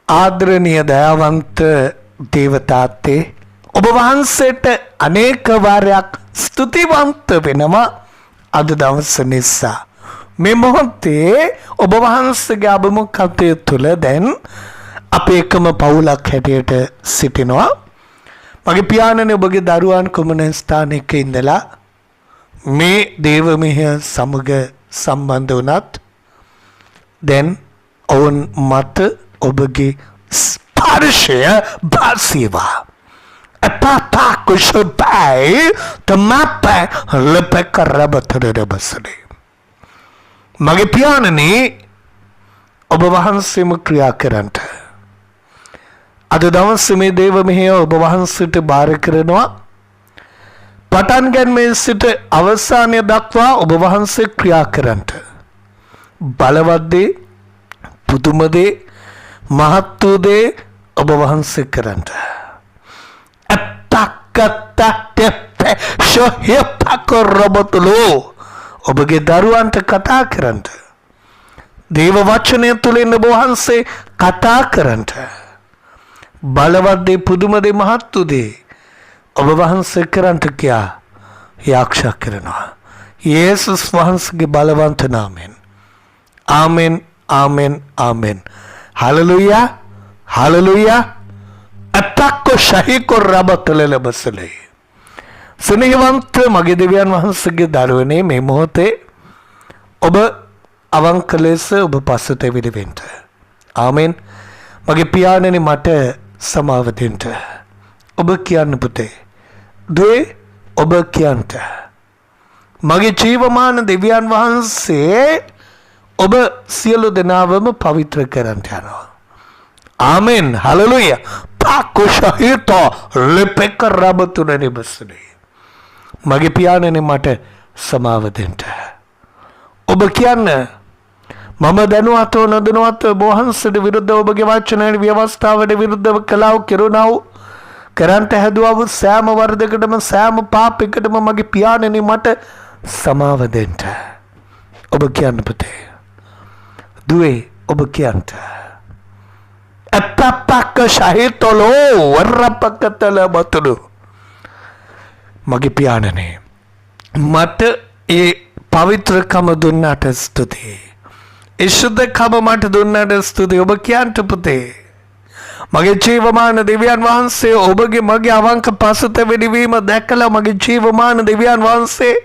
ආදරණීය දයාවන්ත දේවතාත්තේ ඔබ වහන්සේට අනේක වාරයක් ස්තුතිවන්ත වෙනවා අද දවස නිසා. මේ මොහොතේ ඔබ වහන්සේගේ අභිමුඛත්වය තුළ දැන් අපේ එකම පවුලක් හැටියට සිටිනවා. මගේ පියාණන් ඔබගේ දරුවන් කුමන ස්ථානයක ඉඳලා මේ දේව මෙහෙය සමග සම්බන්ධ වුණත් දැන් ඔවුන් මත ඔබගේ ස්පර්ශය භාසීවා. Papa kushubai temapa lepek rabatare basade. මගේ පියාණනි ඔබ වහන්සේම ක්‍රියා කරන්නට අද දවසේ මේ දේව මෙහෙය ඔබ වහන්සේට බාර කරනවා. පටන් ගැනීම සිට අවසානය දක්වා ඔබ වහන්සේ ක්‍රියා කරන්නට බලවත් දේ, පුදුම දේ, මහත් වූ දේ ඔබ වහන්සේ කරන්නට ඔබගේ දරුවන්ට කතා කරන්නට දේව වචනය තුළින් ඔබ වහන්සේ කතා කරන්නට බලවත් දේ, පුදුම දේ, මහත් වූ දේ ඔබ වහන්සේ කරන්නට කියා යාක්ෂා කරනවා. යේසුස් වහන්සේගේ බලවන්ත නාමයෙන්. ආමෙන්, ආමෙන්, ආමෙන්. Hallelujah, hallelujah. අතක්ක ශහීකෝ රබතලල බසලේ. සෙනෙහවන්ත මගේ දෙවියන් වහන්සේගේ දරුවනේ මේ මොහොතේ ඔබ අවංක ලෙස ඔබ පසුත ඇවිද වෙන්න. ආමෙන්. මගේ පියාණනි මට සමාව දෙන්න. ඔබ කියන්න පුතේ. දුවේ ඔබ කියන්ට. මගේ ජීවමාන දෙවියන් වහන්සේ ඔබ සියලු දෙනාවම පවිත්‍ර කරන්නට යනවා. ආමෙන්. හලෙලූයා. පාකුෂහිතෝ ලිපෙක රබතුනේ බසනේ. මගේ පියාණනේ මට සමාව දෙන්න. ඔබ කියන්න මම දැනුවත්ව නොදැනුවත්ව ඔබ වහන්සේට විරුද්ධව ඔබගේ වචනයට ව්‍යවස්ථාවට විරුද්ධව කළාව කෙරුණාව කරන්ට හැදුවව සෑම වරදකටම සෑම පාපයකටම මගේ පියාණනේ මට සමාව දෙන්න. ඔබ කියන්න පුතේ. දුවේ ඔබ කියන්න. අපපක ශහීතලෝ වරපකතල බතුළු. මගේ පියාණනේ මට ඒ පවිත්‍රකම දුන්නාට ස්තුතියි. ඒ සුද්ධකම මට දුන්නාට ස්තුතියි. ඔබ කියන්ට පුතේ. මගේ ජීවමාන දෙවියන් වහන්සේ ඔබගේ මගේ අවංක පසුතැවිලි දැකලා මගේ ජීවමාන දෙවියන් වහන්සේ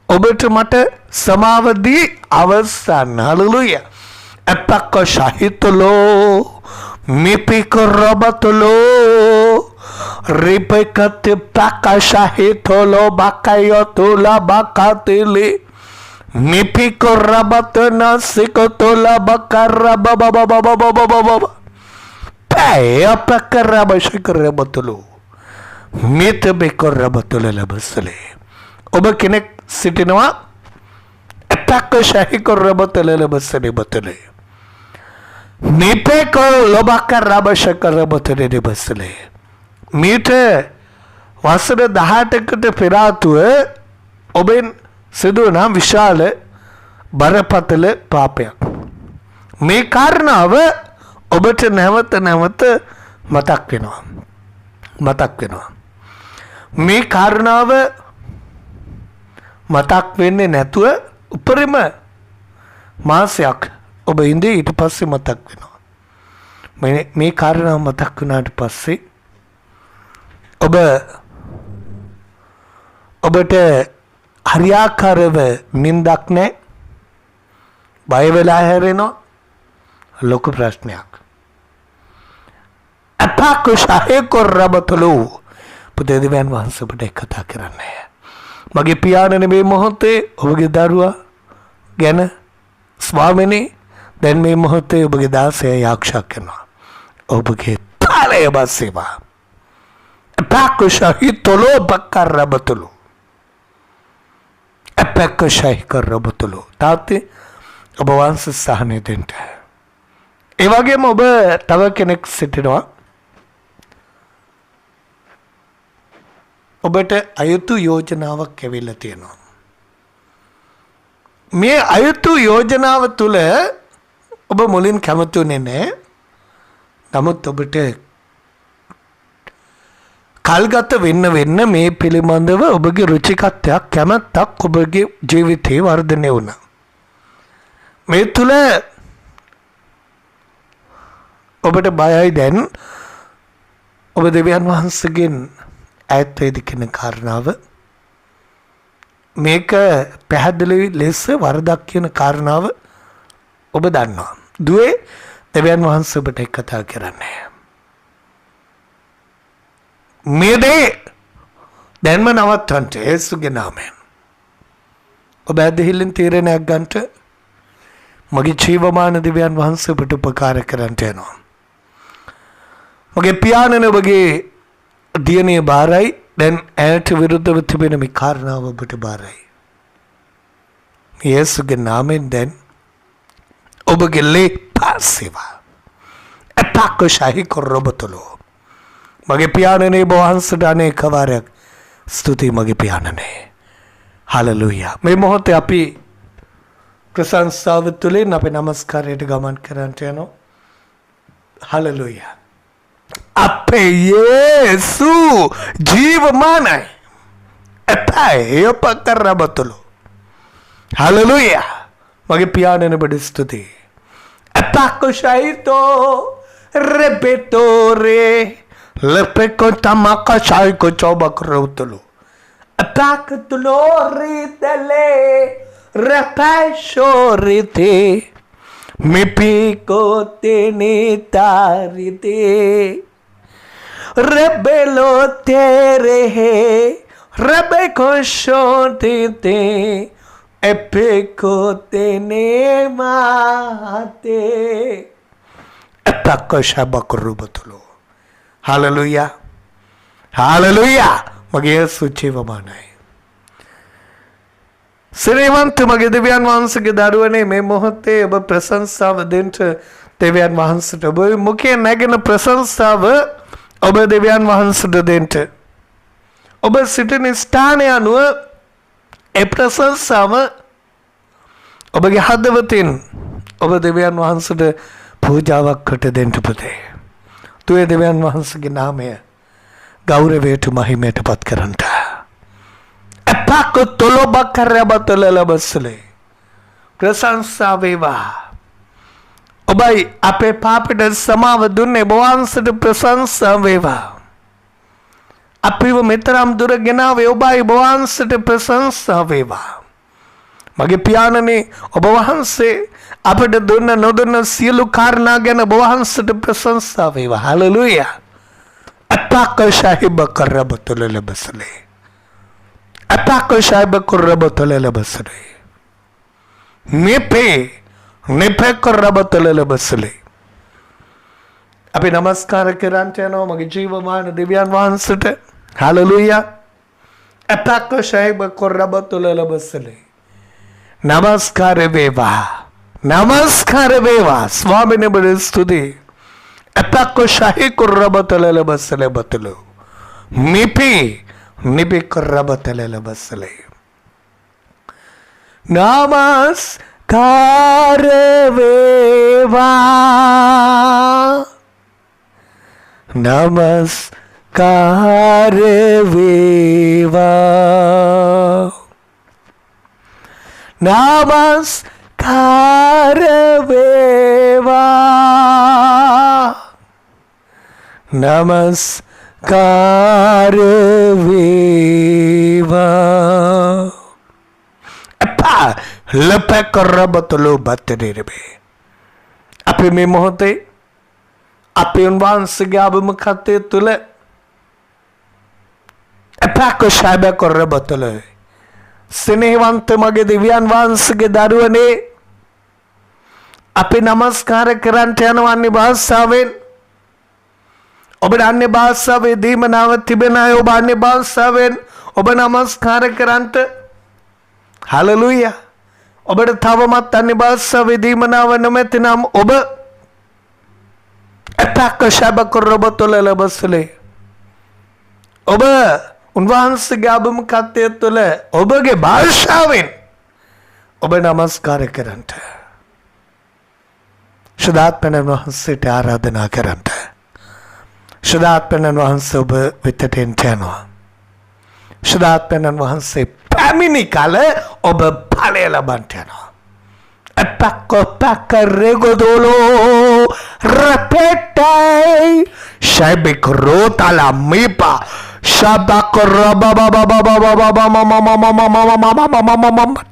ඔබට මට සමාව දී අවසන්. හලෙලූයා. අපක ශහීතලෝ මිපික රබතලෝ රිපකත් පකශහිතලෝ බකයතුලා බකතිලි මිපික රබතන සිකතුලා බකරබබබබබබබබබ පය පකරබශකරබතලෝ මිතබික රබතල ලබසලේ. ඔබ කෙනෙක් සිටිනවා අපක ශහික රබතල ලබසලේ බතලේ නිපේක ලොබක රබශක රබතලේ බසලේ. මීට වසර 18කට පෙර ආතුව ඔබෙන් සිදුවන විශාල බරපතල පාපයක්. මේ කාරණාව ඔබට නැවත නැවත මතක් වෙනවා. මතක් වෙනවා. මේ කාරණාව මතක් වෙන්නේ නැතුව උපරිම මාසයක් ඔබ ඉඳී ඊට පස්සේ මතක් වෙනවා. මේ කාරණාව මතක් වුණාට පස්සේ ඔබට හරියාකාරව නින්දක් නැහැ. බය වෙලා හැරෙනවා. ලොකු ප්‍රශ්නයක්. අපක ශහීකෝ රබතලෝ පුතේ දෙවියන් වහන්සේ ඔබට කතා කරන්නේ. මගේ පියාණනේ මේ මොහොතේ ඔබගේ දරුවා ගැන ස්වාමිනේ දැන් මේ මොහොතේ ඔබගේ දාසය යාක්ෂා කරනවා. ඔබගේ තාලය බස්සේවා. අපක ශහීතලෝ බකර රබතලෝ අපක ශහීකර රබතලෝ තාත්තේ ඔබ වහන්සේ සහනය දෙන්න. ඒ වගේම ඔබ තව කෙනෙක් සිටිනවා. ඔබට අයුතු යෝජනාවක් ඇවිල්ලා තියෙනවා. මේ අයුතු යෝජනාව තුළ ඔබ මුලින් කැමතුනේ නැහැ. නමුත් ඔබට කල්ගත වෙන්න මේ පිළිබඳව ඔබගේ රුචිකත්වයක් කැමැත්තක් ඔබගේ ජීවිතේ වර්ධනය වුණා. මේ තුල ඔබට බයයි දැන් ඔබ දෙවියන් වහන්සේගෙන් ඈත් වෙයිද කියන කාරණාව මේක පැහැදිලි ලෙස වරදක් කියන කාරණාව ඔබ දන්නවා. දුවේ දෙවියන් වහන්සේ ඔබට කතා කරන්නේ. මේ දේ දැන්ම නවත්තන්න යේසුගේ නාමයෙන්. ඔබ ඇදහිල්ලෙන් තීරණයක් ගන්නට මගේ ජීවමාන දෙවියන් වහන්සේ ඔබට උපකාර කරන්නට යනවා. මගේ පියාණන් ඔබගේ දියණිය බාරයි. දැන් ඇයට විරුද්ධව තිබෙන මේ කාරණාව ඔබට බාරයි. යේසුගේ නාමයෙන් දැන් ඔබගේ ලේ පාසෙවා. එපක්ෂහි කරොබතලෝ. මගේ පියාණනේ වහන්සේට අනේක වාරයක් ස්තුතියි මගේ පියාණනේ. හලෙලූයා. මේ මොහොතේ අපි ප්‍රශංසාව තුළින් අපේ නමස්කාරයට ගමන් කරන්නට යනවා. හලෙලූයා. අපේ යේසු ජීවමානයි. එපයි යොපකරබතලෝ. හලෙලූයා. මගේ පියාණනේ ඔබට ස්තුතියි. එපක්ෂයිතෝ රෙබෙතෝරේ Lepeco tamaca chaico choba crotolo. Attaccatolo ridele, rapashorite, mi pico tenitarite, rebelo tere, rebeco shotite, epico tenemate, attacco shabacrubatolo. Hallelujah. Hallelujah. මගේ යේසු ජීවමානයි. ශ්‍රීමන්ත මගේ දෙවියන් වහන්සේගේ දරුවනේ මේ මොහොතේ ඔබ ප්‍රශංසාව දෙන්න දෙවියන් වහන්සේට ඔබ මුඛයෙන් නැගෙන ප්‍රශංසාව ඔබ දෙවියන් වහන්සේට දෙන්න. ඔබ සිටින ස්ථානය අනුව ඒ ප්‍රශංසාව ඔබගේ හදවතින් ඔබ දෙවියන් වහන්සේට පූජාවක් කොට දෙන්න පුතේ. තුේ දෙවියන් වහන්සේගේ නාමය ගෞරවයට මහිමයට පත් කරන්නට. එපක් තොලොබකරබතල ලබසලේ. ප්‍රශංසා වේවා. ඔබයි අපේ පාපයට සමාව දුන්නේ වහන්සේට ප්‍රශංසා වේවා. අපිව මෙතරම් දුර ගෙනාවේ ඔබයි වහන්සේට ප්‍රශංසා වේවා. මගේ පියාණනේ ඔබ වහන්සේ අපට දුන්න නොදුන්න සියලු කාරණා ගැන ඔබ වහන්සේට ප්‍රශංසා වේවා. හලෙලූයා. අතක ශාහිබ කරබතල ලබසලේ. අතක ශාහිබ කරබතල ලබසලේ. නෙපේ කරබතල ලබසලේ. අපි නමස්කාර කරන්ට යනවා මගේ ජීවමාන දෙවියන් වහන්සේට. හලෙලූයා. අතක ශාහිබ කරබතල ලබසලේ. නමස්කාර වේවා. නමස්කාර වේවා. ස්වාමීන් වහන්සේ ස්තුතියි. අතක ශාහි කරබතල ලබසලේ බතලු. නිපි කරබතල ලබසලේ. නමස්කාර වේවා. නමස්කාර වේවා. නමස්කාර වේවා. නමස්කාර වේවා. අපා ලපකරබතලෝ බතරෙරබේ. අපි මේ මොහොතේ අපේ වහන්සේගේ අභිමුඛත්වය තුළ අපක ශාබ කරබතලෝ ස්නේහවන්ත මගේ දෙවියන් වහන්සේගේ දරුවනේ අපි නමස්කාර කරන්ට යනවා අන්‍ය භාෂාවෙන්. ඔබ අන්‍ය භාෂාවේ දීමනාව තිබෙන අය ඔබ අන්‍ය භාෂාවෙන් ඔබ නමස්කාර කරන්ට. හලෙලූයා. ඔබට තවමත් අන්‍ය භාෂාවේ දීමනාව නොමැති නම් ඔබ අපක ශාබ කරබතල ලබසලේ. ඔබ උන්වහන්සේගේ අභිමුඛත්වය තුළ ඔබගේ භාෂාවෙන් ඔබ නමස්කාර කරන්නට. ශුද්ධාත්මයන් වහන්සේට ආරාධනා කරන්න. ශුද්ධාත්මයන් වහන්සේ ඔබ වෙතට එන්න යනවා. ශුද්ධාත්මයන් වහන්සේ පැමිණි කල ඔබ ඵලය ලබන්න යනවා. Epacco pacca regodolo repetai Shabik rota la mipa Shabak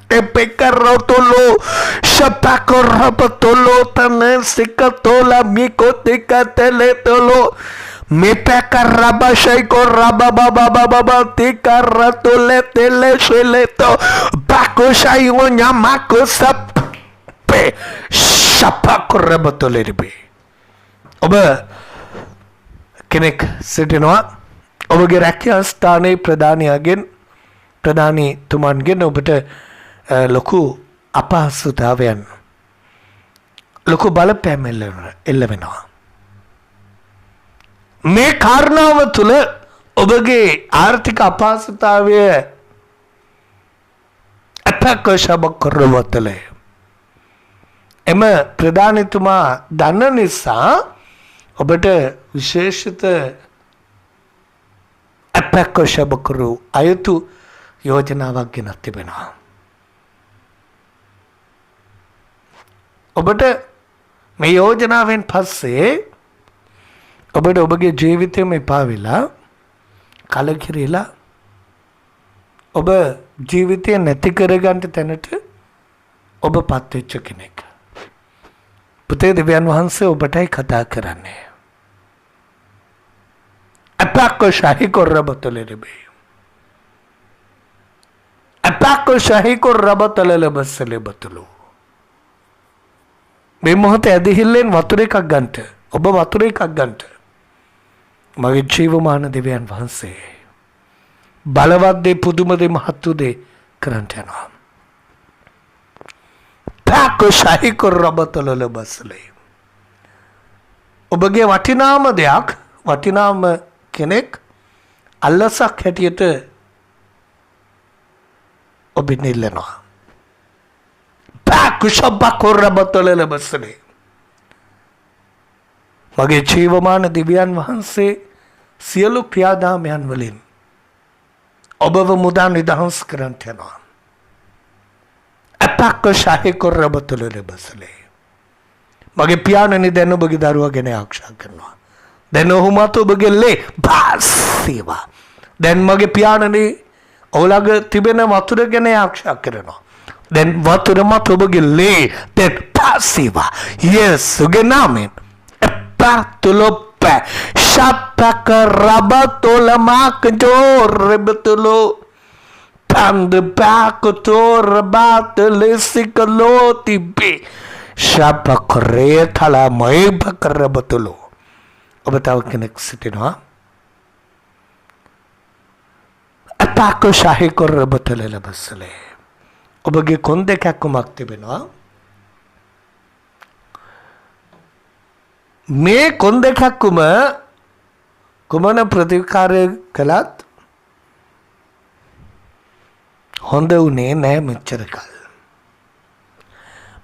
Tepeccarotolo Shapacorapatolo Tanesicatola Micoticateletolo Mipecaraba Shaiko Rabababa Ticaratole Sheleto Baco Shayonya Mako Sap ශප්පකොරබතොලෙරිබේ ඔබ කෙනෙක් සිටිනවා ඔබගේ රැකියා ස්ථානයේ ප්‍රධානීතුමන්ගෙන් ඔබට ලොකු අපහසුතාවයන් ලොකු බලපෑම් එල්ල වෙනවා. මේ කාරණාව තුළ ඔබගේ ආර්ථික අපහසුතාවය අපකෂබකොරබතලේ එම ප්‍රධානීතුමා දන්න නිසා ඔබට විශේෂිත අපකෂබකරු අයුතු යෝජනාවක් ගෙනත් තිබෙනවා. ඔබට මේ යෝජනාවෙන් පස්සේ ඔබට ඔබගේ ජීවිතයම එපා වෙලා කලකිරීලා ඔබ ජීවිතය නැති කරගන්න තැනට ඔබ පත්වෙච්ච කෙනෙක්. පුතේ දෙවියන් වහන්සේ ඔබටයි කතා කරන්නේ. අපක්කෝ ශාහි කොරබතලෙරබේ. අපක්කෝ ශාහි කොරබතලෙලබස්සලෙබතලු. මේ මොහොතේ ඇදහිල්ලෙන් වතුර එකක් ගන්නට ඔබ වතුර එකක් ගන්නට මගේ ජීවමාන දෙවියන් වහන්සේ බලවත් දේ පුදුම දේ මහත් දේ කරන්ට යනවා. පැකෝ ශාහි කොරබතලෙලබස්සලේ. ඔබගේ වටිනාම දෙයක් වටිනාම කෙනෙක් අල්ලසක් හැටියට ඔබ නිල්ලනවා. පැකුෂබ්බකොරබතලෙලබස්සලේ. මගේ ජීවමාන දිව්‍යයන් වහන්සේ සියලු ක්‍රියාදාමයන් වලින් ඔබව මුදා නිදහස් කරන්ට යනවා. අපක්කෝ ශාහි කොරබතලෙලබස්සලේ. මගේ පියාණනි දැන් ඔබගේ දරුවා ගැන ආරක්ෂා කරනවා. දැන් ඔහු මත ඔබගේ ලේ පාසීවා. දැන් මගේ පියාණනි ඔහුලග තිබෙන වතුර ගැන ආරක්ෂා කරනවා. දැන් වතුර මත ඔබගේ ලේ දැන් පාසීවා. යේසුගේ නාමයෙන් එප්පතුලොප්ප ශප්පක රබතොලමක් ජෝරබතුලෝ පන්ද බාකතොර බාතලෙසිකලෝතිබි ශප්පකරේ තලමයි බකරබතුලෝ. ඔබ තව කෙනෙක් සිටිනවා. අපක්කෝ ශාහි කොරබතලෙලබස්සලේ. ඔබගේ කොන් දෙකක් කුමක් තිබෙනවා. මේ කොන් දෙකක් කුමන ප්‍රතිකාරය කළත් හොඳ වුණේ නෑ මෙච්චර කල්.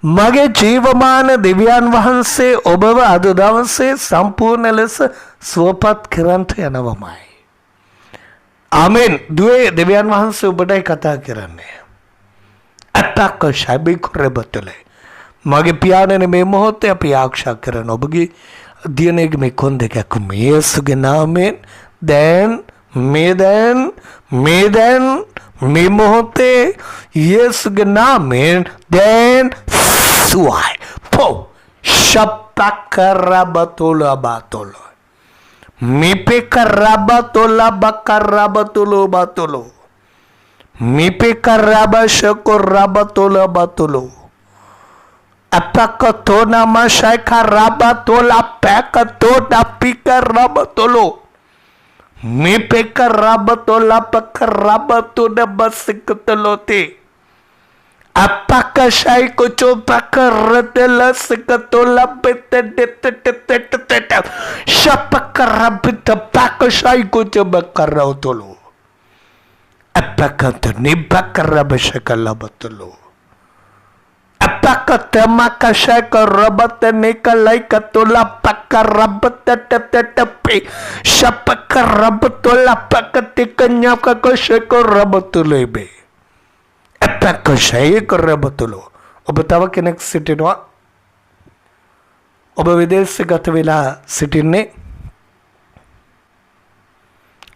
මගේ ජීවමාන දෙවියන් වහන්සේ ඔබව අද දවසේ සම්පූර්ණ ලෙස සුවපත් කරන්ට යනවමයි. ආමෙන්. දුවේ දෙවියන් වහන්සේ ඔබටයි කතා කරන්නේ. අපක්කෝ ශාහි කොරබතලේ. මගේ පියාණනි මේ මොහොතේ අපි ආරක්ෂා කරන ඔබගේ දියණියගේ මේ කොන් දෙකක් යේසුගේ නාමයෙන් දැන් මේ මොහොතේ යේසුගේ නාමයෙන් දැන් සුවයි. පෝ ශප්පකරබතොලබතොල මිපෙකරබතොලබකරබතොලබතොල මිපෙකරබශකොරබතොලබතොල අපකතෝනම ශයිකරබතොල පැකතොඩ පිකරබතොල මිපෙකරබතොලබකරබතොඩ බසිකතලොතේ අපකෂයි කොචොපකරතලසිකතොලබෙතෙතෙතෙතෙතෙත ශපකරබිත පකෂයි කොචොබකරවතොල අපකත නිබකරබශකලබතොල Apakatamakashaka rabatnika like a tola paka rabatatape Shapaka rabatola pakatika nyaka koshako rabatulebe Apakashayaka rabatulo Obatawa connect sitino Obavides Gatavilla sitine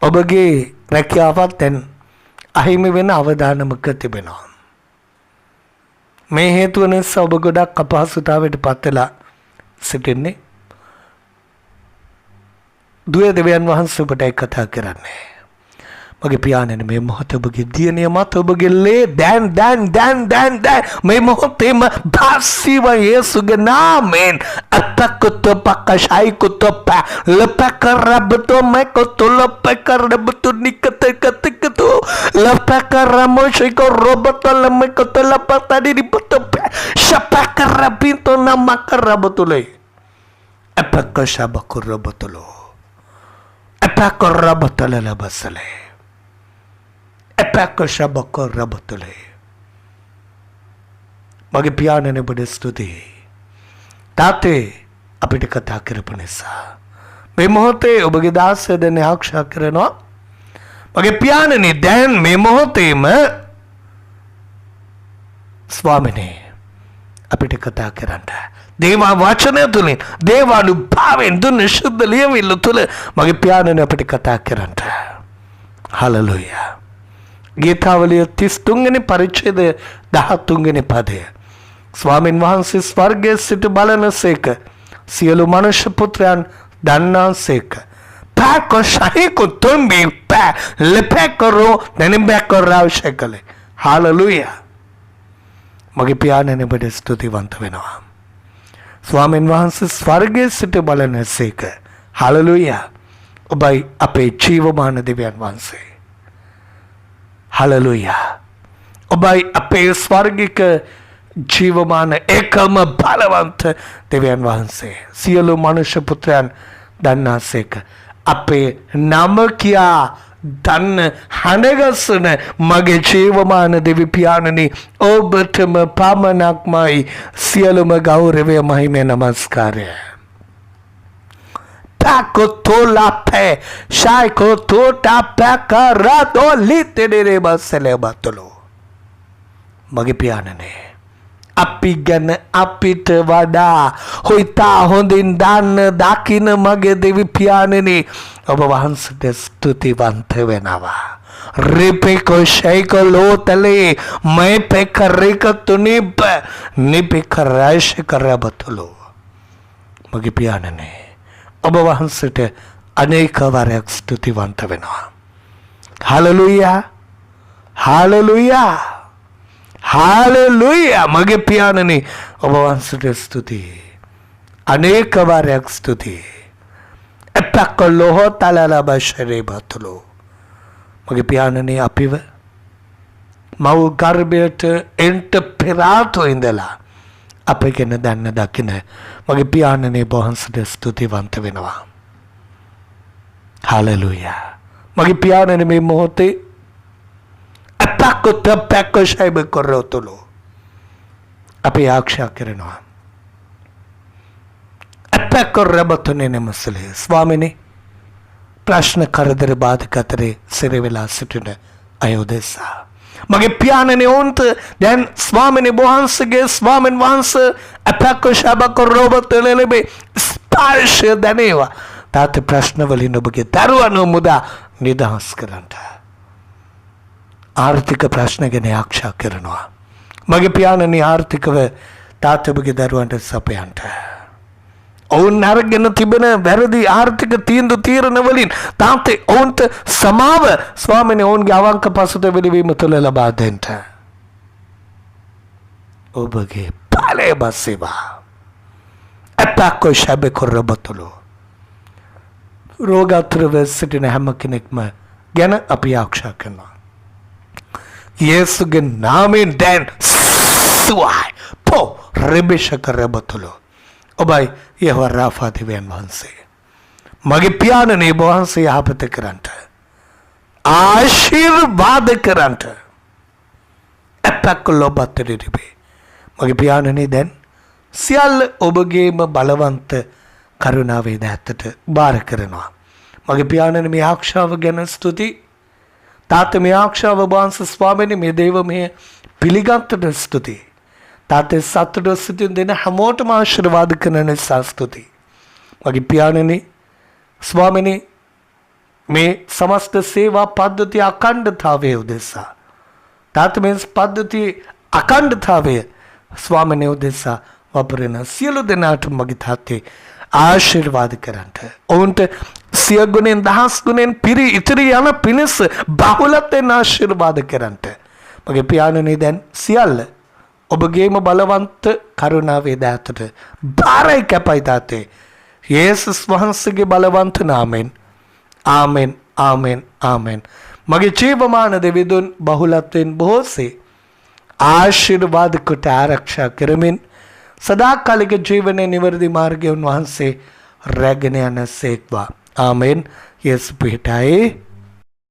Obagi Rakiavaten Ahimi win Avadana තිබෙනවා. මේ හේතුව නිසා ඔබ ගොඩක් අපහසුතාවයට පත් වෙලා සිටින්නේ. දුවේ දෙවියන් වහන්සේ ඔබට කතා කරන්නේ. මගේ පියාණන් මේ මොහොත ඔබගේ දියණිය මත ඔබගේ ලේ දැන් මේ මොහොතේම භාසිව යේසුගේ නාමයෙන් අතකුත පකෂයි කුතප ලපකරබතෝ මකතෝ ලපකරබතෝ නිකතකතකතෝ ලපකරමොෂිකෝ රොබතෝ ලමකතෝ ලපතඩි රිපතප ශපකරබින්තෝ නමකරබතුලේ අපකෂබකරබතුලෝ අපකරබතලලබසලේ Epakashabaka rabatule. Mage piyaanane ඔබට ස්තුතියි. තාත්තේ අපිට කතා කරපු නිසා මේ මොහොතේ ඔබගේ දාසය දැන් ආරක්ෂා කරනවා. මගේ පියාණනේ දැන් මේ මොහොතේම ස්වාමිනේ අපිට කතා කරන්න. දේව වචනය තුලින් දේවානුභාවයෙන් දුන්න ශුද්ධ ලියවිල්ල තුල මගේ පියාණනේ අපිට කතා කරන්න. හලෙලූයා. ගීතාවලිය 33 වෙනි පරිච්ඡේදය 13 වෙනි පදය. ස්වාමින් වහන්සේ ස්වර්ගයේ සිට බලනසේක සියලු මනුෂ්‍ය පුත්‍රයන් දන්නාසේක පාකො ශහිකු තුම්බි පා ලෙපකරෝ දෙනිබකරාවශකලේ. හලෙලූයා. මගේ පියාණන් ඔබට ස්තුතිවන්ත වෙනවා. ස්වාමින් වහන්සේ ස්වර්ගයේ සිට බලනසේක. හලෙලූයා. ඔබයි අපේ ජීවමාන දෙවියන් වහන්සේ. Hallelujah. ඔබයි අපේ ස්වර්ගික ජීවමාන එකම බලවන්ත දෙවියන් වහන්සේ සියලු මනුෂ්‍ය පුත්‍රයන් දන්නාසේක අපේ නම කියා දන්න හඬගස්සන මගේ ජීවමාන දෙවි පියාණනි ඔබටම පමණක්මයි සියලුම ගෞරවය මහිමය නමස්කාරය. Tolape, Shaiko Tota Pacarado Litere Baselebatolo. Mage piyanane. අපි ගැන අපිට වඩා හොයිතා හොඳින් දන්න දකින මගේ දෙවි පියාණනි ඔබ වහන්සේට ස්තුතිවන්ත වෙනවා. රිපේකෝ ෂයිකෝ ලෝතලේ මේ පෙකරික තුනිප නිපිකරයිෂ කරබතුලෝ. මගේ පියාණනි ඔබ වහන්සේට අනේක වරයක් ස්තුතිවන්ත වෙනවා. හලෙලූයා. හලෙලූයා. Hallelujah. මගේ පියාණනි ඔබ වහන්සේට ස්තුතියි. අනේක වාරයක් ස්තුතියි. එපකලෝහ තලලබශරේ බතුලෝ. මගේ පියාණනි අපිව මව් ගර්භයට එන්ට පෙරාතෝ ඉඳලා අපේ ගැන දන්න දකින මගේ පියාණනි ඔබ වහන්සේට ස්තුතිවන්ත වෙනවා. Hallelujah. මගේ පියාණනි මේ මොහොතේ Apakota pako shaibe korotolo. Api ආරක්ෂා කරනවා. අපකරබතනේ නමසලේ. ස්වාමිනේ ප්‍රශ්න කරදර බාධක අතරේ සිරවෙලා සිටින අයෝදෙසා. මගේ පියාණනේ උන්ට දැන් ස්වාමිනේ වහන්සේගේ ස්වාමීන් වහන්සේ අපකශබකරොබතලෙලෙබේ ස්පර්ශය දැනේවා. තාත්තේ ප්‍රශ්න වලින් ඔබගේ දරුවන්ව මුදා නිදහස් කරන්න. ආර්ථික ප්‍රශ්න ගැන ආරක්ෂා කරනවා. මගේ පියාණනි ආර්ථිකව තාත්තගේ දරුවන්ට සපයන්න. ඔවුන් අරගෙන තිබෙන වැරදි ආර්ථික තීන්දුව තීරණ වලින් තාත්තේ ඔවුන්ට සමාව ස්වාමිනේ ඔවුන්ගේ අවංක පසුතැවිලි වීම තුළ ලබා දෙන්න. ඔබගේ බලය බසෙවා. අපකෝ ශබේ කරබතුලෝ. රෝගාතුරව සිටින හැම කෙනෙක්ම ගැන අපි ආරක්ෂා කරනවා. Yesuගේ නාමයෙන් දැන් සුවයි පෝ රෙබෙෂක රබතුලෝ. ඔබයි යෙහෝවා රාෆා දෙවියන් වහන්සේ මගේ පියාණනේ වහන්සේ යහපත කරන්ට ආශිර්වාද කරන්ට අපකලොබතරිබේ මගේ පියාණනේ දැන් සියල්ල ඔබගේම බලවන්ත කරුණාවේ දෑත්තට බාර කරනවා. මගේ පියාණනේ මේ ආරක්ෂාව ගැන ස්තුතියි. තාත්තා මේ ආරක්ෂාව වහන්සේ ස්වාමීනි මේ දේව මේ පිළිගත්තට ස්තුතියි. තාත්තේ සතුට ස්තුතිය දෙන හැමෝටම ආශිර්වාද කරන නිසා ස්තුතියි. මගේ පියාණනේ ස්වාමීනි මේ සමස්ත සේවා පද්ධතිය අඛණ්ඩතාවය උදෙසා තාත්තා මේ පද්ධතිය අඛණ්ඩතාවය ස්වාමීනි උදෙසා වපරන සියලු දෙනාට මගේ තාත්තේ ආශිර්වාද කරන්ට. ඔවුන්ට සිය ගුණෙන් දහස් ගුණෙන් පිරි ඉතිරි යන පිණිස බහුලත්වයෙන් ආශිර්වාද කරන්ට. මගේ පියාණනේ දැන් සියල්ල ඔබගේම බලවන්ත කරුණාවේ දෑතට බාරයි කැපයි තාත්තේ. යේසුස් වහන්සේගේ බලවන්ත නාමයෙන් ආමෙන් ආමෙන් ආමෙන්. මගේ ජීවමාන දෙවිඳුන් බහුලත්වයෙන් බොහෝසේ ආශිර්වාද කොට ආරක්ෂා කරමින් සදාකාලික ජීවනයේ නිවැරදි මාර්ගය උන්වහන්සේ රැගෙන යන සේක්වා. ආමෙන්. යේසු පිහිටයි.